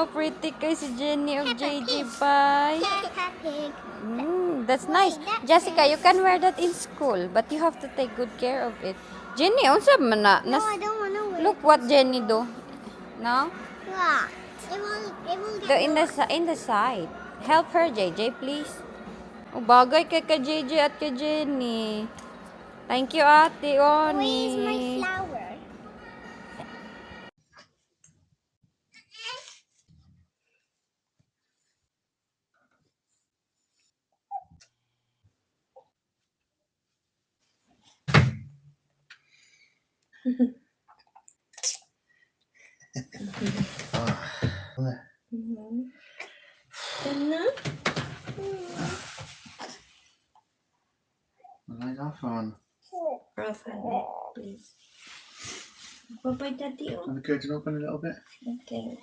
Wow, pretty kay si Jenny of JJ Pie. Pig. That's nice. Jessica, you can wear that in school, but you have to take good care of it. Jenny, unsa man na? No, I don't want to wear Look what Jenny do. No? that. It will get In the side. Help her, JJ, please. Oh, bagay kay ka JJ at kay Jenny. Thank you, Ate Where's my Oni. flower? Light off on. Off, honey, please. Bye-bye, Daddy. Turn the curtain open a little bit. Okay.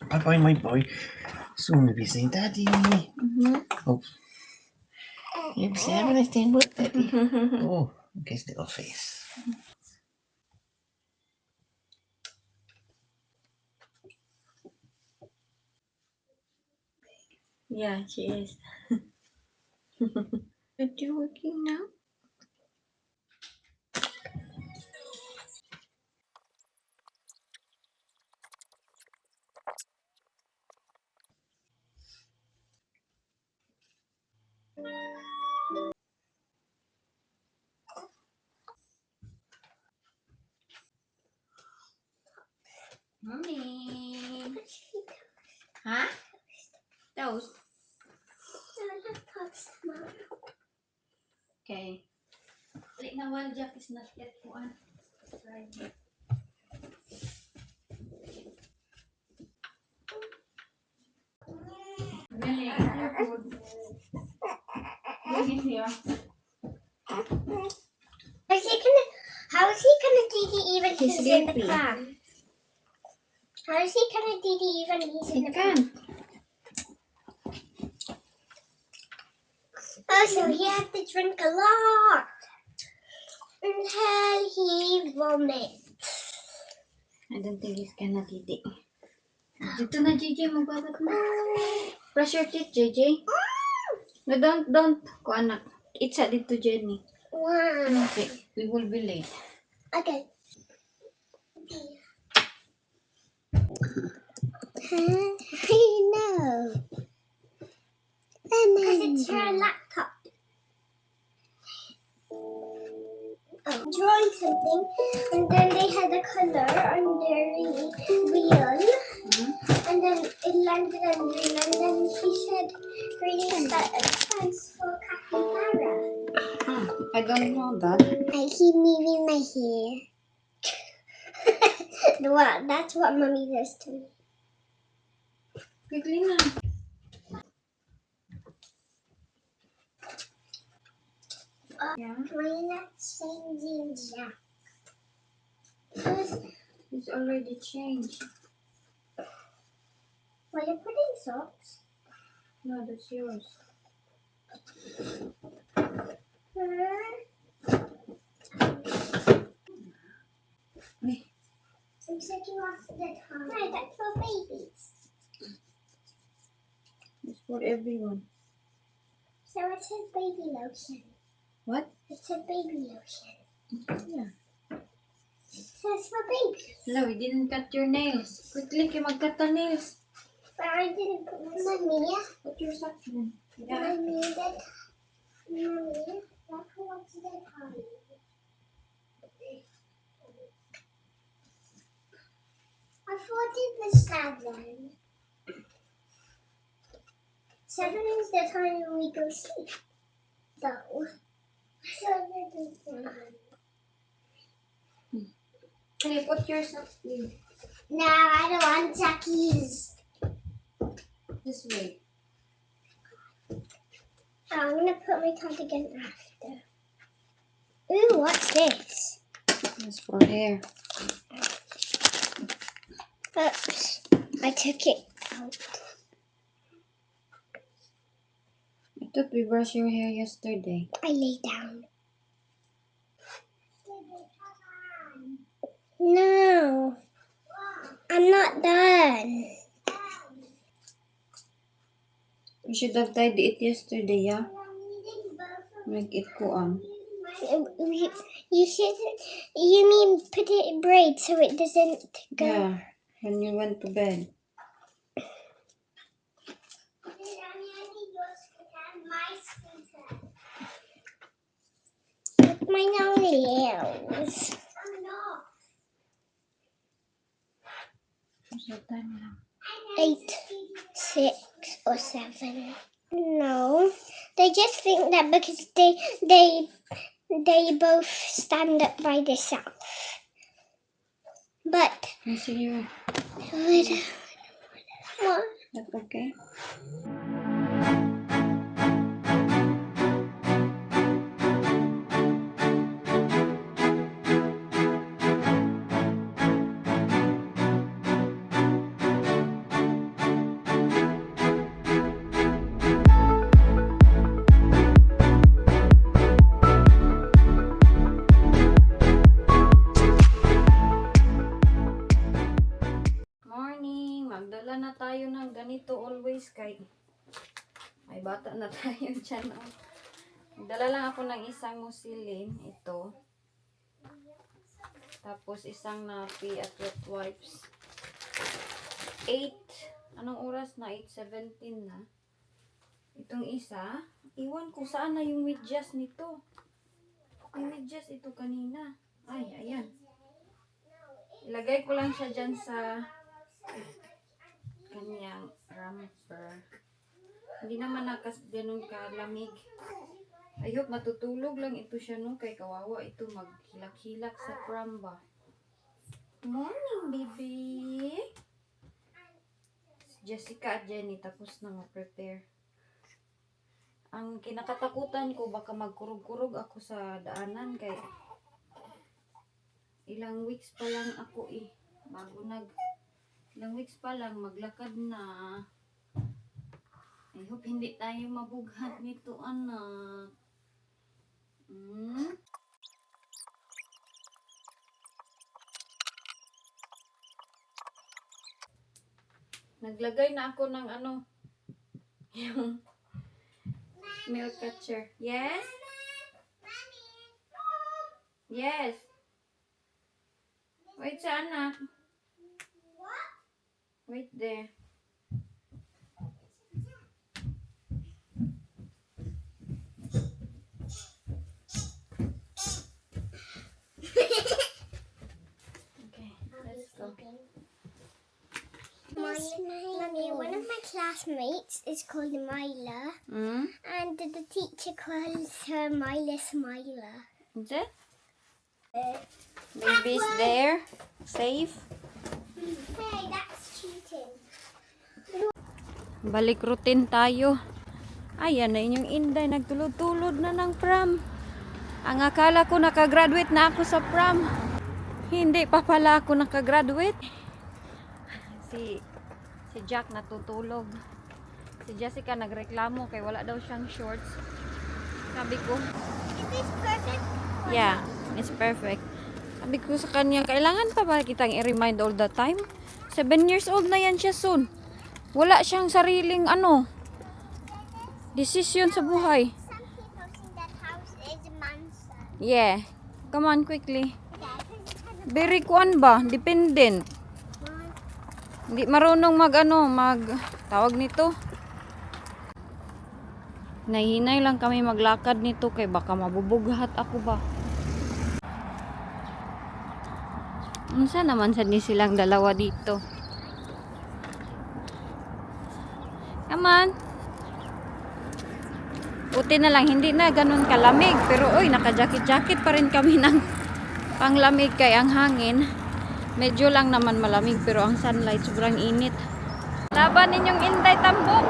Bye bye, my boy. Soon to be saying Daddy. Oh. You say have a nice day, what, Daddy? Oh, look at his little face. Yeah, she is. Are you working now? Mommy. Huh? Toast. Okay. Balik na while Jack is not yet one. Right. Really? Good. Bring it here. How is he gonna do the even He's he's in the sleepy. car? How is he gonna do the even he's in He the car? can. Oh, so he had to drink a lot until he vomits. I don't think he's gonna titi. Dito na, JJ. Magbabat na. Brush your teeth, JJ. No, don't. Ko anak. Itsa dito, Jenny. Wow. Okay, we will be late. Okay. I know. Because it's your laptop. Drawing something, and then they had a color on their wheel, and then it landed on green, and then she said, green stands for capybara. I don't know that. I keep moving my hair. That's what mommy does to me. Quickly na. Yeah. Why not changing Jack? It's already changed. Why you putting socks? No, that's yours. I'm taking off the time. No, that's for babies. It's for everyone. So it says baby lotion. What? It said baby lotion. Yeah. It says for babies. Hello, you didn't cut your nails. Quickly, kayo mag-cut the nails. But I didn't put my Mommy, Put your socks on. Mommy, that Mommy, that's what's the time. I thought it was 7. 7 is the time we go sleep. Though. So it is 7. Okay, put your socks, please. No, I don't want Jackies. Just wait. Oh, I'm gonna put my cardigan after. Ooh, what's this? That's for hair. Oops, I took it out. I thought we brushed your hair yesterday. I lay down. No. I'm not done. You should have tied it yesterday, yeah? Make it kuang. You should. You mean put it in braid so it doesn't go. Yeah, when you went to bed. Look my nails. What's the time now? 8, 6, or 7. No, they just think that because they both stand up by themselves. But I see you. what? That's okay? Morning! Magdala na tayo ng ganito always kay may bata na tayo dyan. Oh. Magdala lang ako ng isang musilin. Ito. Tapos isang nappy at wet wipes. 8. Anong oras na? 8:17 na. Itong isa. Iwan ko saan na yung medyas nito. Yung medyas ito kanina. Ay, ayan. Ilagay ko lang siya dyan sa kanyang romper. Hindi naman ganun kalamig. I hope matutulog lang ito siya no. Kay kawawa ito maghilak-hilak sa pram ba. Morning, baby! Si Jessica at Jenny tapos na mag-prepare. Ang kinakatakutan ko baka magkurog-kurog ako sa daanan kay ilang weeks pa lang ako ilang weeks pa lang maglakad na. I hope hindi tayo mabughat nito, anak. Naglagay na ako ng yung milk catcher. Yes? Yes. Wait sa anak. Wait there. Okay, let's go. Mommy, one of my classmates is called Myla, and the teacher calls her Myla Smiler. Is it? Baby's there. Safe. Hey, that's cheating. Balik routine tayo. Ayan na inyong Inday. Nagtulod-tulod na ng pram. Ang akala ko nakagraduate na ako sa pram. Hindi pa pala ako nakagraduate. Si Jack natutulog. Si Jessica nagreklamo kay wala daw siyang shorts. Sabi ko, Is this perfect? yeah, it's perfect. Sabi ko sa kanya, kailangan pa ba kitang i-remind all the time? 7 years old na yan siya soon. Wala siyang sariling desisyon sa buhay. Some people think that house is a mansion. Yeah. Come on, quickly. Yeah, because it has a Very kuan ba? Dependent. Hindi marunong tawag nito. Nahinay lang kami maglakad nito kay baka mabubughat ako ba. Unsa naman sad ni silang dalawa dito. Come on. Buti na lang hindi na ganun kalamig pero oy naka-jacket pa rin kami ng panglamig kay ang hangin. Medyo lang naman malamig pero ang sunlight sobrang init. Laban ninyong Inday tambok.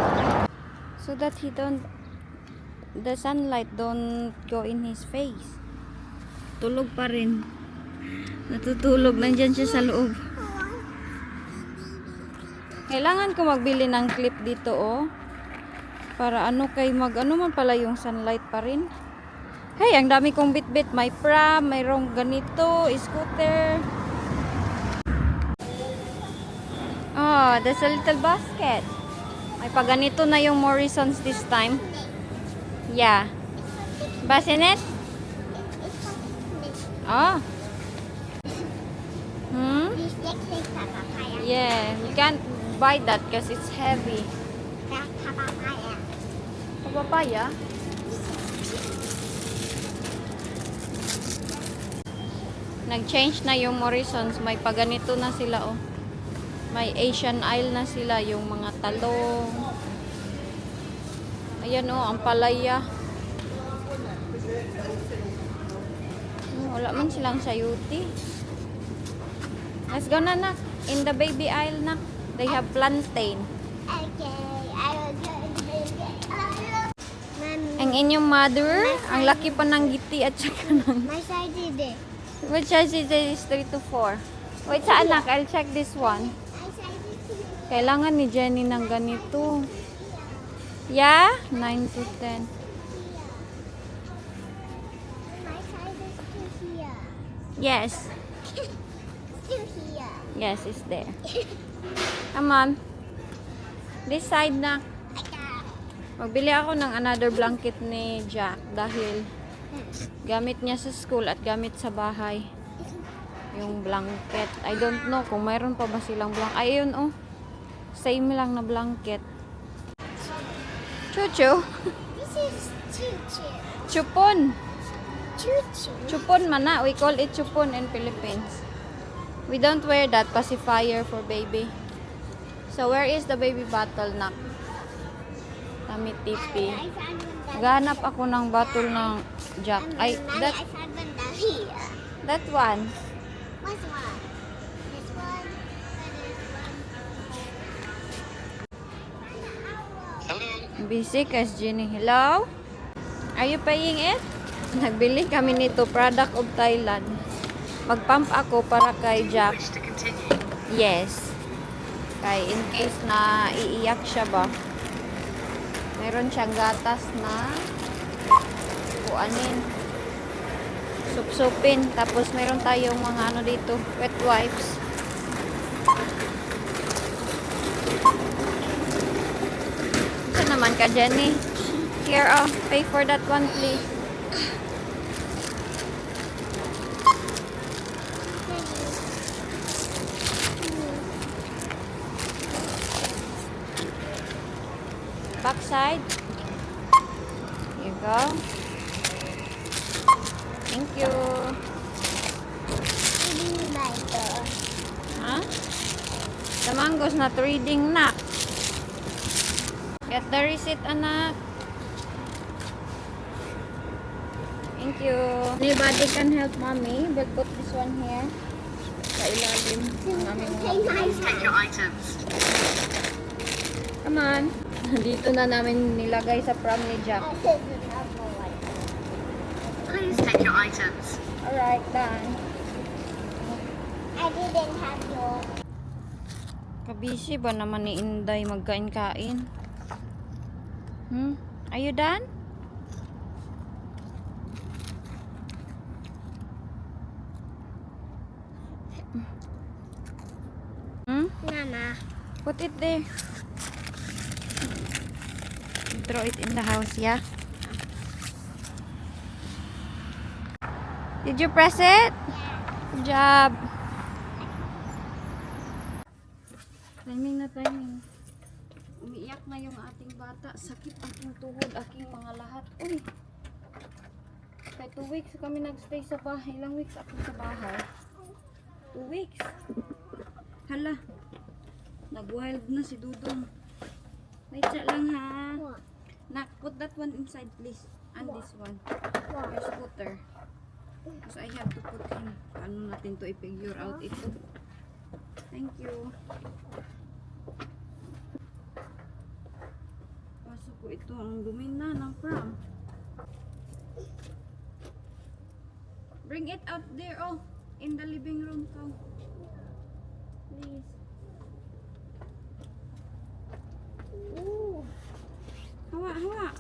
So that the sunlight don't go in his face. Tulog pa rin. Natutulog nandyan siya sa loob. Kailangan ko magbili ng clip dito para kay man pala yung sunlight pa rin. Hey, ang dami kong bitbit. May pram, mayroong ganito, scooter. Oh, that's a little basket. Ay, pag ganito na yung Morrisons this time. Yeah. Bassinet? Oh. Hmm? This looks like papaya. Yeah, we can't buy that because it's heavy. That's papaya. Papaya? Nag-change na yung Morrisons. May paganito na sila, oh. May Asian aisle na sila. Yung mga talong. Ayan, oh, ang palaya. Wala man silang sayuti. Let's go na, nak. In the baby aisle, nak. They have plantain. Okay, I will go in the baby. Mommy, Ang inyong mother, ang laki pa ng giti at saka ng... my size is this. Which size is this? 3 to 4. Wait, sa anak, I'll check this one. My size is two. Kailangan ni Jenny ng ganito. Yeah? 9 to 10. My size is two here. Yes. Two here. Yes, it's there. Come on. This side na. Magbili ako ng another blanket ni Jack dahil gamit niya sa school at gamit sa bahay. Yung blanket. I don't know kung mayroon pa ba silang blanket. Ayun, oh. Same lang na blanket. Chuchu. This is choo-choo. Chupon. Choo-choo. Chupon man na. We call it chupon in Philippines. We don't wear that pacifier for baby. So where is the baby bottle, nak? Kami tipi. I found one down Ganap ako ng bottle ng Jack. Ay, Mommy, that I found one down here. one. What's one? This one. And this one. Busy kas Jenny. Hello? Are you paying it? Nagbili kami nito. Product of Thailand. Mag-pump ako para kay Jack. Yes. Kay in case na iiyak siya ba. Meron siyang gatas na kuanin. Supsupin. Tapos meron tayong mga ano dito. Wet wipes. Saan naman ka, Jenny? Here, oh. Pay for that one, please. Backside. Here you go. Thank you. Maybe like Huh? The mango's not reading, nak. Get the receipt, anak. Thank you. Anybody can help mommy. We'll put this one here. Sa ilalim ng aming mga. Take your items. Come on. Dito na namin nilagay sa pram ni Jack. Please take your items. Alright, done. I didn't have your. Kabisi ba naman ni Inday magkain-kain? Are you done? Mama. Put it there. Throw it in the house, yeah? Did you press it? Good job. Timing na timing. Umiiyak na yung ating bata. Sakit aking tuhod, aking mga lahat. Uy! Kaya 2 weeks kami nagstay sa bahay. Ilang weeks ako sa bahay? 2 weeks. Hala. Nag-wild na si Dudong. Wait siya lang ha. What? Nak, put that one inside please. And this one. Your scooter. Because I have to put in. Paano natin to i-figure out ito. Thank you. Pasok ko ito. Ang dumi na ng pram. Bring it out there, oh. In the living room ko. Please. Ooh. Hawa, hawa.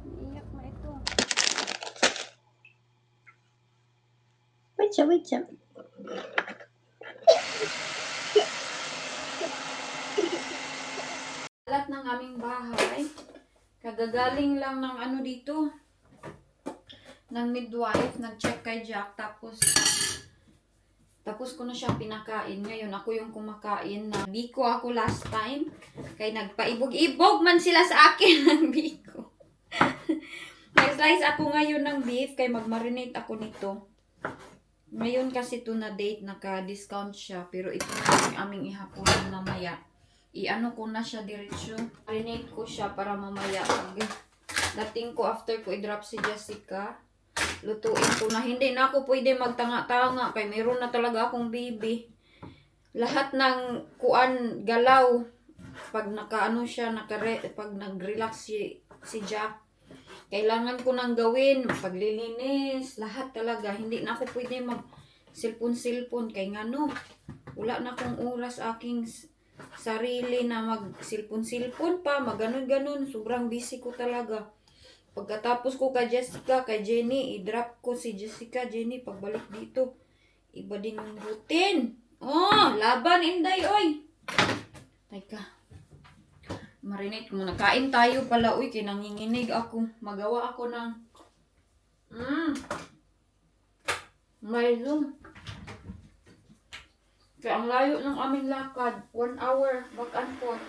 Iiyak na ito. Wait siya, wait siya. Lahat ng aming bahay. Kagagaling lang ng ano dito. Ng midwife. Nag-check kay Jack. Tapos ko na siya pinakain. Ngayon, ako yung kumakain na biko ako last time. Kaya nagpaibog-ibog man sila sa akin ng biko. Nag-slice ako ngayon ng beef. Kaya mag-marinate ako nito. Ngayon kasi ito na date, naka-discount siya. Pero ito na yung aming ihapunan mamaya. I-ano ko na siya diretsyo. Marinate ko siya para mamaya. Dating ko after ko i-drop si Jessica. Lutuin ko na. Hindi na ako pwede magtanga-tanga. Kaya meron na talaga akong baby. Lahat ng kuan galaw. Pag nakaano siya, pag nag-relax si Jack. Kailangan ko nang gawin. Paglilinis. Lahat talaga. Hindi na ako pwede mag-silpon-silpon. Kaya nga no. Wala na akong oras aking sarili na mag-silpon-silpon pa. Mag-ganon-ganon. Sobrang busy ko talaga. Pagkatapos ko kay Jessica, kay Jenny, i-drop ko si Jessica, Jenny, pagbalik dito. Iba din yung routine. Oh, laban, Inday, oy. Teka. Marinate muna. Kain tayo pala, uy, kinanginginig ako. Magawa ako ng may Zoom. Kaya ang layo ng aming lakad. 1 hour, back and forth.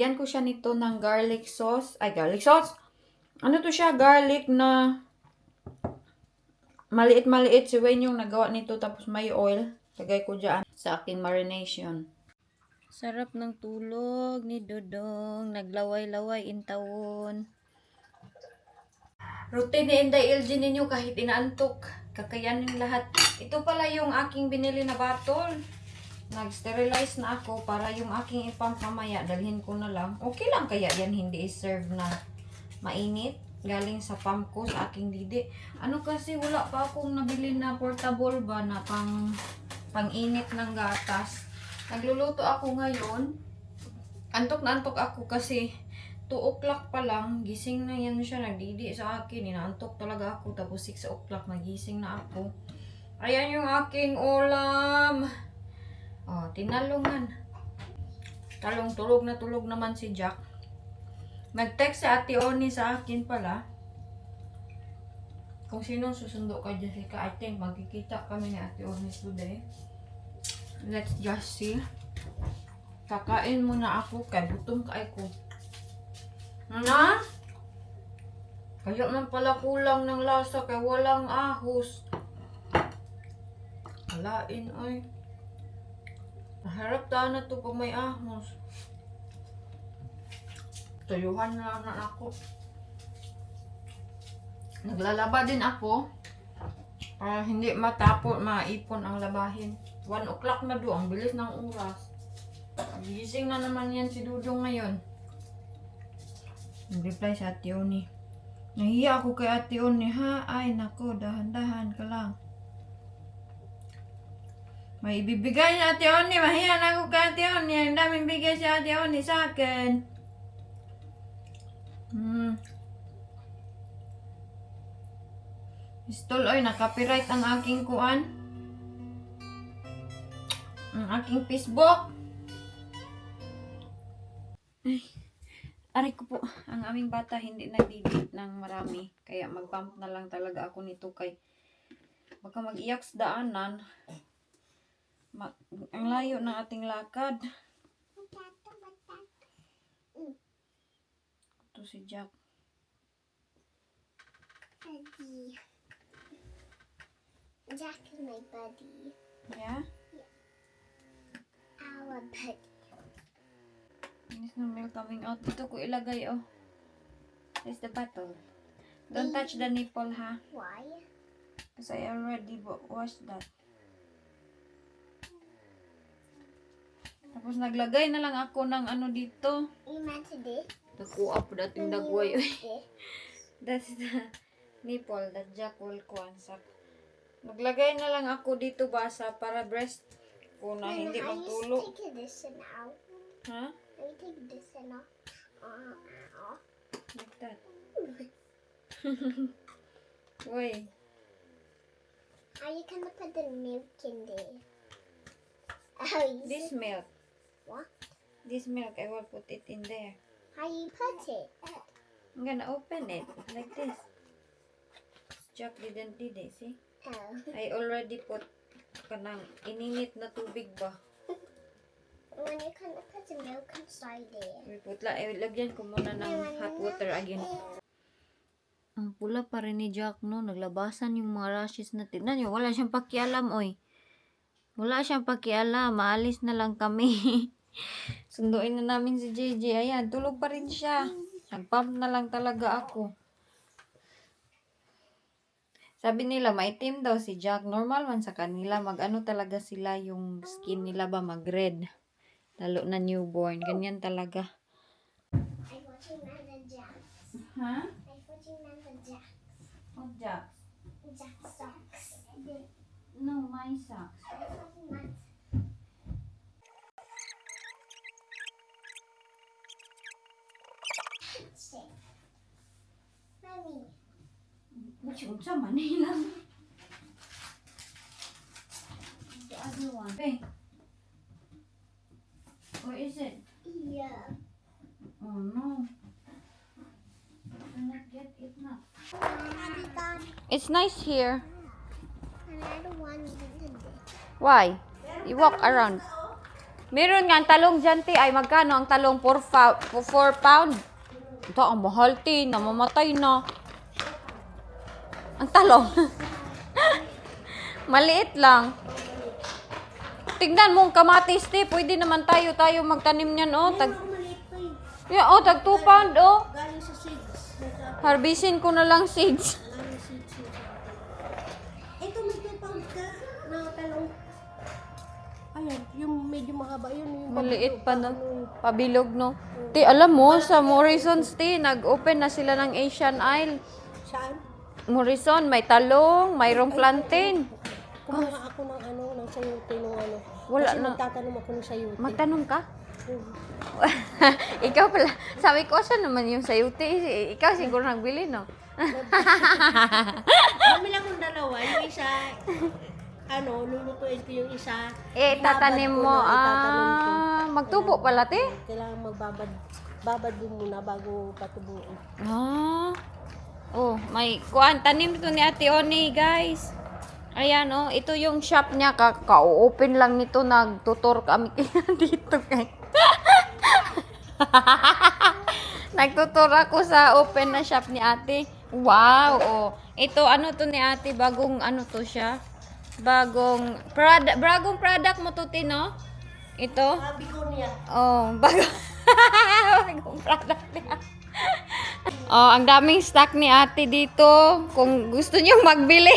Yan ko siya nito ng garlic sauce. Ay, garlic sauce? Ano to siya? Garlic na maliit-maliit. Si Wayne yung nagawa nito. Tapos may oil. Lagay ko dyan sa aking marination. Sarap ng tulog ni Dodong. Naglaway-laway in taon. Routine ni Inday LG ninyo kahit inaantok. Kakayanin lahat. Ito pala yung aking binili na bottle. Nag-sterilize na ako para yung aking ipump mamaya, dalhin ko na lang. Okay lang kaya yan hindi i-serve na mainit. Galing sa pump ko sa aking didi. Ano kasi wala pa akong nabili na portable ba na pang-init ng gatas. Nagluluto ako ngayon. Antok na antok ako kasi 2 o'clock pa lang. Gising na yan siya. Nagdidi sa akin. Inaantok talaga ako. Tapos 6 o'clock nagising na ako. Ayan yung aking ulam. Oh, tinalungan. Tulog na tulog naman si Jack. Nag-text si Ate Oni sa akin pala. Kung sino susundo kay Jessica, I think magkikita kami ni Ate Oni today. Let's just see. Kakain muna ako kay gutom kay ko. Na? Kaya man pala kulang ng lasa kay walang ahos. Alain ay. Harap tahan na to pag may ahos. Tuyuhan na ako. Naglalaba din ako. Para hindi maipon ang labahin. 1 o'clock na doon. Ang bilis ng oras. Gising na naman yan si Dudong ngayon. Nag-reply sa Ate Oni. Nahiya ako kay Ate Oni ha. Ay nako, dahan-dahan ka lang. May ibibigay ni Ate Oni. Mahiya na ako kay Ate Oni. Ang daming bigay si Ate Oni sa akin. Pistol, oy, na-copyright ang aking kuan. Ang aking Facebook. Ay, aray ko po. Ang aming bata hindi nag-debate ng marami. Kaya mag-pump na lang talaga ako nito kay baka mag-iyak sa daanan. Ang layo ng ating lakad. Ito si Jack. Buddy. Jack is my buddy. Yeah? Our buddy. There's no milk coming out. Dito ko ilagay, oh. There's the bottle. Don't touch the nipple, ha? Why? Because I already washed that. Tapos naglagay na lang ako ng ano dito. You meant to this? Nakuha po dating dagway. This? That's the nipple that Jack will kwansak. Naglagay na lang ako dito basa para breast ko na hindi How you magtulo. take this and out? Ha? How you take this and out? Like that. Why? How you gonna put the milk in there? Oh, This milk. What? This milk, I will put it in there. How you put it? I'm gonna open it like this. Jack didn't did it, see? Oh. I already put kanang ininit na tubig ba? When you gonna put the milk inside there? Lagyan ko muna ng hot water again. Ang pula pa rin ni Jack, no? Naglabasan yung mga rashes na tignan nyo. Wala siyang pakialam, oy. Wala siyang pakialam. Maalis na lang kami. Sunduin na namin si JJ. Ayan, tulog pa rin siya. Nag-pump na lang talaga ako. Sabi nila, maitim daw si Jack. Normal man sa kanila. Mag-ano talaga sila yung skin nila ba? Mag-red. Lalo na newborn. Ganyan talaga. I'm watching Manda Jack. Ha? I'm watching Manda Jack. Oh, Jack. Jack socks. No, my socks. I'm watching Manda. Mommy. Sa Manila. The other one. Hey. Where is it? Yeah. Oh no. I cannot get it now. It's nice here. Another one didn't it? Why? You walk around. Meron nga ang talong dyan, te. Ay, magkano ang talong? 4 pound. Ito, ang mahal, te. Namamatay na. Ang talong. Maliit lang. Tingnan mo ang kamatis, te. Pwede naman tayo magtanim niyan, oh. Yeah, oh, tag 2 pound, oh. Galing sa seeds. Harbisin ko na lang seeds. Galing seeds. Ito may 2 pounds ka na talong. Ayan, yung medyo mahaba yun. Yung Maliit pa na. ano, Pabilog, no? Te, alam mo, sa Morrison's, te, nag-open na sila ng Asian Isle. Saan? Morrison, may talong, mayroong plantain. Kumuha ako ng ano, ng sayote nung ano. Wala Kasi na. magtatanong ako ng sayote. Magtanong ka? Ikaw pala. Sabi ko, saan naman yung sayuti? Ikaw siguro nagbili, no? Bumili akong dalawa. Yung isa, ano, lulutuin ko yung isa. Tatanim mo. Itatanim ko. Magtubo pala, te? Kailangan babad mo muna bago patubuin. Oh, may kuan. Tanim ito ni Ate Oni, guys. Ayan, oh. Ito yung shop niya. Ka-open lang nito. Nagtutor kami dito, guys. Nagtutor ako sa open na shop ni Ate. Wow, oh. Ito, ano to ni Ate? Bagong, ano to siya? Bagong product mo to, Tino? Ito? Sabi ko niya. Oh, bagong product niya. Oh, ang daming stock ni Ate dito. Kung gusto niyo magbili,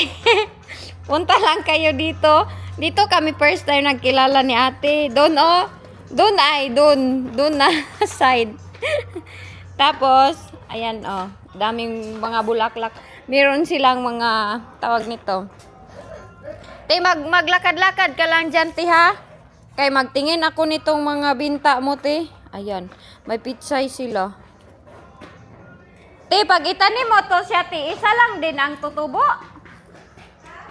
punta lang kayo dito. Dito kami first time nagkilala ni Ate. Doon, oh. Doon na side. Tapos, ayan, oh. Daming mga bulaklak. Meron silang mga tawag nito. Te, maglakad-lakad ka lang dyan, te, ha? Kaya magtingin ako nitong mga binta mo, te. Ayan, may pitsay sila. Te, pag itanim mo to siya, te, isa lang din ang tutubo.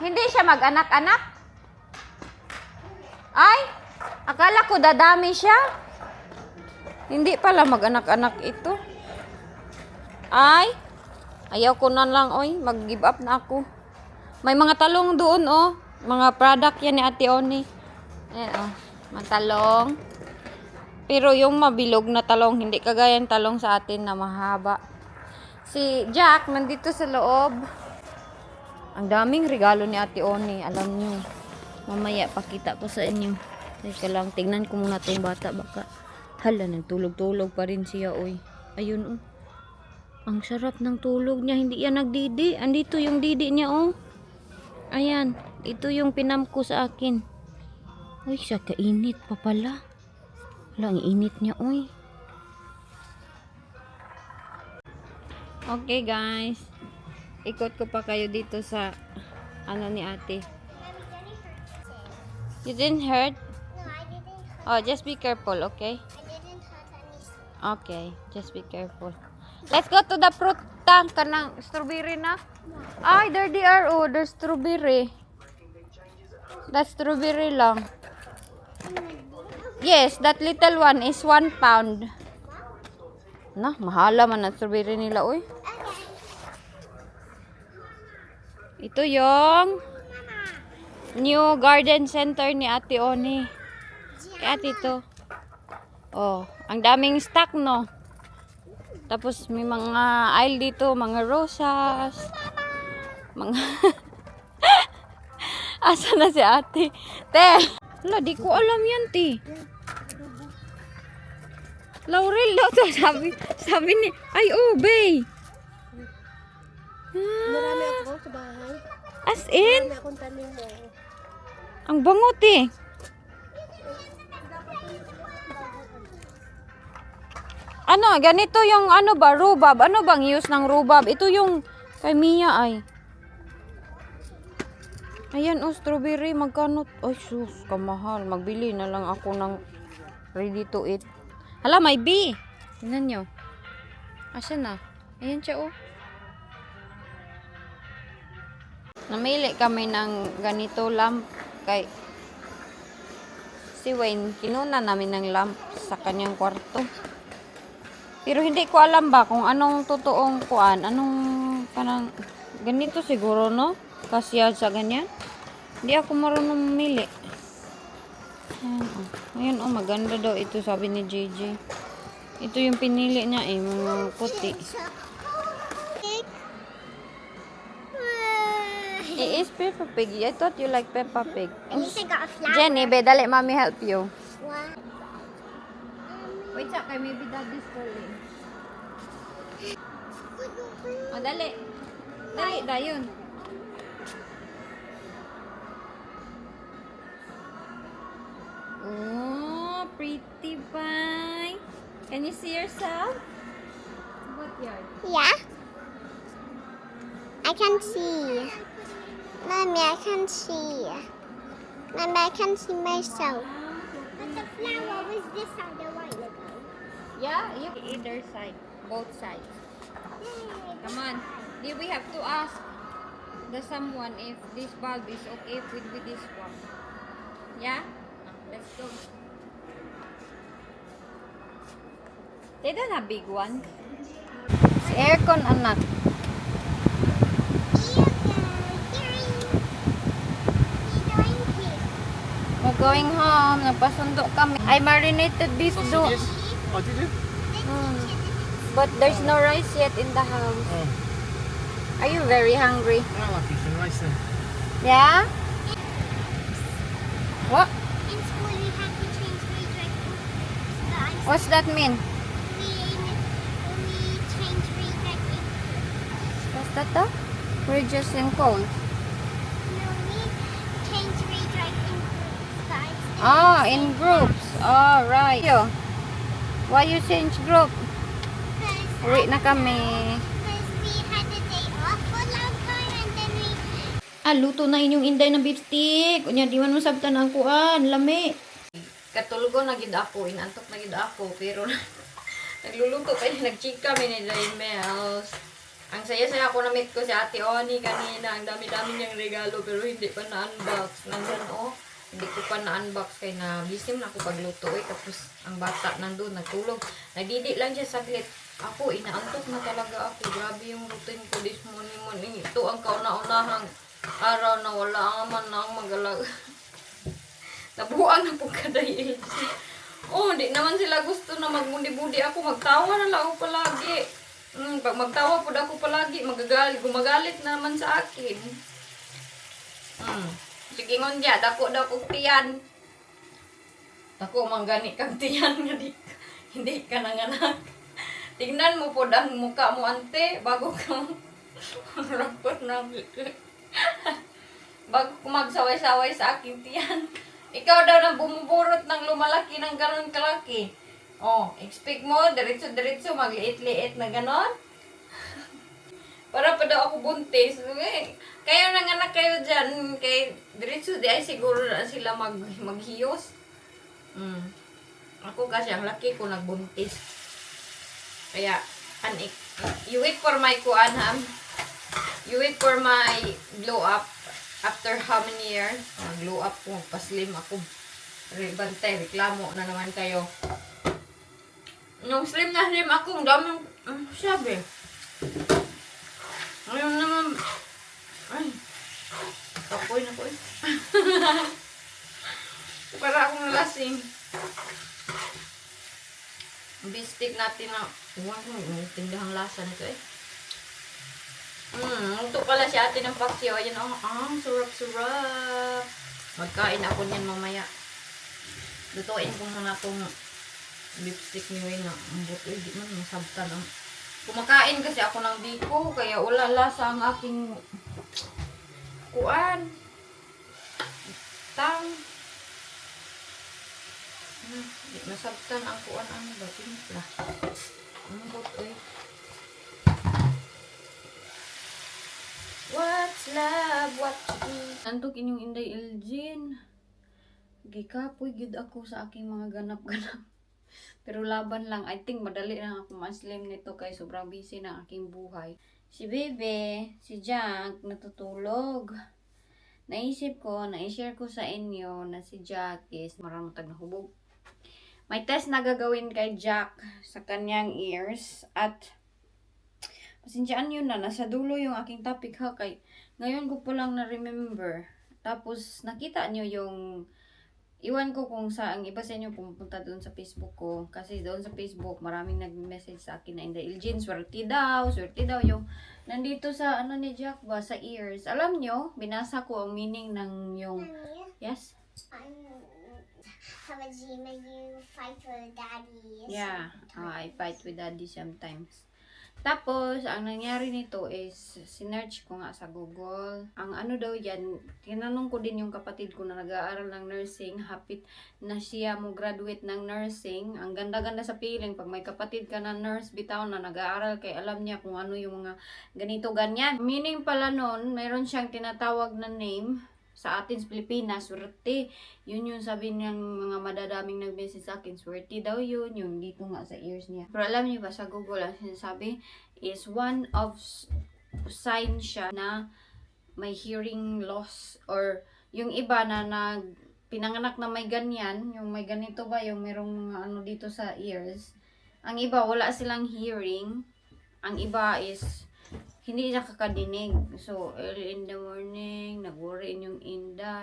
Hindi siya mag-anak-anak. Ay, akala ko dadami siya. Hindi pala mag-anak-anak ito. Ay, ayaw ko na lang, oy. Mag-give up na ako. May mga talong doon, oh. Mga product yan ni Ate Oni. Ayan, oh. Mga talong. Pero yung mabilog na talong, hindi kagaya ng talong sa atin na mahaba. Si Jack, nandito sa loob. Ang daming regalo ni Ate Oni. Alam nyo. Mamaya, pakita ko sa inyo. Teka lang, tignan ko muna itong bata. Baka, hala, nagtulog-tulog pa rin siya, oy. Ayun, oh. Ang sarap ng tulog niya. Hindi yan nagdidi. Andito yung didi niya, oh. Ayan. Ito yung pinam ko sa akin. Uy, siya kainit pa pala. Wala, ang init niya, uy. Okay, guys. Ikot ko pa kayo dito sa ano ni Ate. You didn't hurt? No, I didn't hurt. Oh, just be careful, okay? I didn't hurt any. Okay, just be careful. Let's go to the fruit ta kanang strawberry na. Ay, there they are. Oh, there's strawberry. That strawberry lang. Yes, that little one is 1 pound. Na, mahala man ang strawberry nila, oy. Ito yung new garden center ni Ate Oni. Kaya ito. Oh, ang daming stock, no? Tapos may mga aisle dito, mga rosas. Mga... Asa na si ate? Te! Wala, di ko alam yan, te. Laurel daw to, sabi ni... Ay, oh, bay! Marami ako sa bahay. As in? Marami akong tanim mo. Ang bangot, eh. Ano, ganito yung ano ba, rhubarb. Ano bang use ng rhubarb? Ito yung kay Mia ay. Ayan, oh, strawberry. Magkano? Ay, sus, kamahal. Magbili na lang ako ng ready to eat. Hala, may bee. Tingnan nyo. Asa na? Ayan siya, oh. Namili kami ng ganito lamp kay si Wayne. Kinuna namin ng lamp sa kanyang kwarto. Pero hindi ko alam ba kung anong totoong kuan. Anong parang ganito siguro, no? Kasya sa ganyan. Hindi ako marunong mamili. Ayan, oh. Ayan, oh, maganda daw ito, sabi ni JJ. Ito yung pinili niya, eh, mga puti. It is Peppa Pig. I thought you like Peppa Pig. At least I got a flower. Jenny, be, dali, mommy help you. What? Wait, kay maybe daddy's calling. Oh, dali. Dali, dayon. Oh, pretty pie. Can you see yourself? What yard? Yeah. I can see. Mommy, I can see. Mommy, I can see myself. But the flower was this side a while ago. Yeah, you either side, both sides. Come on. Here we have to ask the someone if this bulb is okay with this one. Yeah? Let's go. They don't have big one. Si aircon, anak. We're going home. Nagpasundo kami. I marinated beef do. Oh, did you? But there's no rice yet in the house. Oh, Are you very hungry? I like beef and rice then. Yeah? What? In school, we had to change grade right now. What's that mean? We change grade right now. What's that though? We're just in cold. No, we change grade right in sides. Ah, in groups. Oh, right. Yo, why you change group? Uwi na kami. Because we had a day off for a long time and then we... Luto na inyong inday ng beef stick. Unya, di man mo sabtan ang kuan. Lami. Katulgo na gid ako. Inantok na gid ako. Pero nagluluto pa niya. Nag-chika kami ni Jaimels. Ang saya-saya ako na-meet ko si Ate Oni kanina. Ang dami-dami niyang regalo pero hindi pa na-unbox. Nandun, oh. Hindi ko pa na-unbox kaya na busy na ako pagluto. Tapos ang bata nandun, nagtulog. Nagdidi lang siya saglit. Ako, inaantok na talaga ako. Grabe yung routine ko this morning. Ito ang kauna-unahang araw na wala ang man na ang magalag. Nabuang na po kada LG. Oh, di naman sila gusto na magmundi-budi ako. Magtawa na lang ako palagi. Pag magtawa po ako palagi, gumagalit na naman sa akin. Sige ngon diya, dako tiyan. Dako manggani kang tiyan nga hindi ka nanganak. Tingnan mo po ang mukha mo ante bago ka rapot na bago ko magsaway-saway sa aking tiyan. Ikaw daw nang bumuburot ng lumalaki ng ganon kalaki. Oh, expect mo, diretso-diretso, magliit-liit na ganon. Para pa daw ako buntis. Kayo nanganak kayo dyan, kay diretso di ay siguro na sila maghiyos. Ako kasi ang laki ko nagbuntis. Kaya, You wait for my kuan, ha? You wait for my glow up. After how many years? Glow up ko, paslim ako. Bante, reklamo na naman kayo. Nung slim na slim ako, ang daming sabi. Ngayon naman, ay, kapoy na ko eh. Para akong nalasing. Bistik natin na, tindahang lasa nito eh. Ito pala si ate ng paksiw. Ayan, surap-surap. Magkain ako niyan mamaya. Lutuin ko muna itong lipstick niyo yun. Ang buto, di man masabtan. Kumakain kasi ako ng biko, kaya wala lasa ang aking kuan. Tang. Di masabtan ang kuan. Ano ba? Timpla. Ang buto eh. What's love? What you do? Nantok inyong Inday Elgin. Gikapoy gid ako sa aking mga ganap-ganap. Pero laban lang. I think madali lang ako maslim nito kay sobrang busy na aking buhay. Si Bebe, si Jack, natutulog. Naisip ko, na-share ko sa inyo na si Jack is maraming nahubog. May test na gagawin kay Jack sa kanyang ears at pasensyaan nyo na, nasa dulo yung aking topic ha, kay ngayon ko pa lang na-remember. Tapos, nakita nyo yung, iwan ko kung saan, iba sa inyo pumunta doon sa Facebook ko. Kasi doon sa Facebook, maraming nag-message sa akin na Inday Elgin, swerte daw yung, nandito sa, ano ni Jack ba, sa ears. Alam nyo, binasa ko ang meaning ng yung, yes? Hamajima, you fight with daddy. Yeah, I fight with daddy sometimes. Tapos, ang nangyari nito is, sinearch ko nga sa Google. Ang ano daw yan, tinanong ko din yung kapatid ko na nag-aaral ng nursing. Hapit na siya mo graduate ng nursing. Ang ganda-ganda sa feeling, pag may kapatid ka na nurse, bitaw na nag-aaral, kay alam niya kung ano yung mga ganito-ganyan. Meaning pala nun, mayroon siyang tinatawag na name sa atin sa Pilipinas, swerte. Yun yung sabi ng mga madadaming nag-message sa akin, swerte daw yun, yung dito nga sa ears niya. Pero alam niyo ba, sa Google, ang sinasabi is one of sign siya na may hearing loss, or yung iba na pinanganak na may ganyan, yung may ganito ba, yung merong ano dito sa ears. Ang iba, wala silang hearing. Ang iba is hindi nakakadinig. So, early in the morning, nag-worry yung Inday.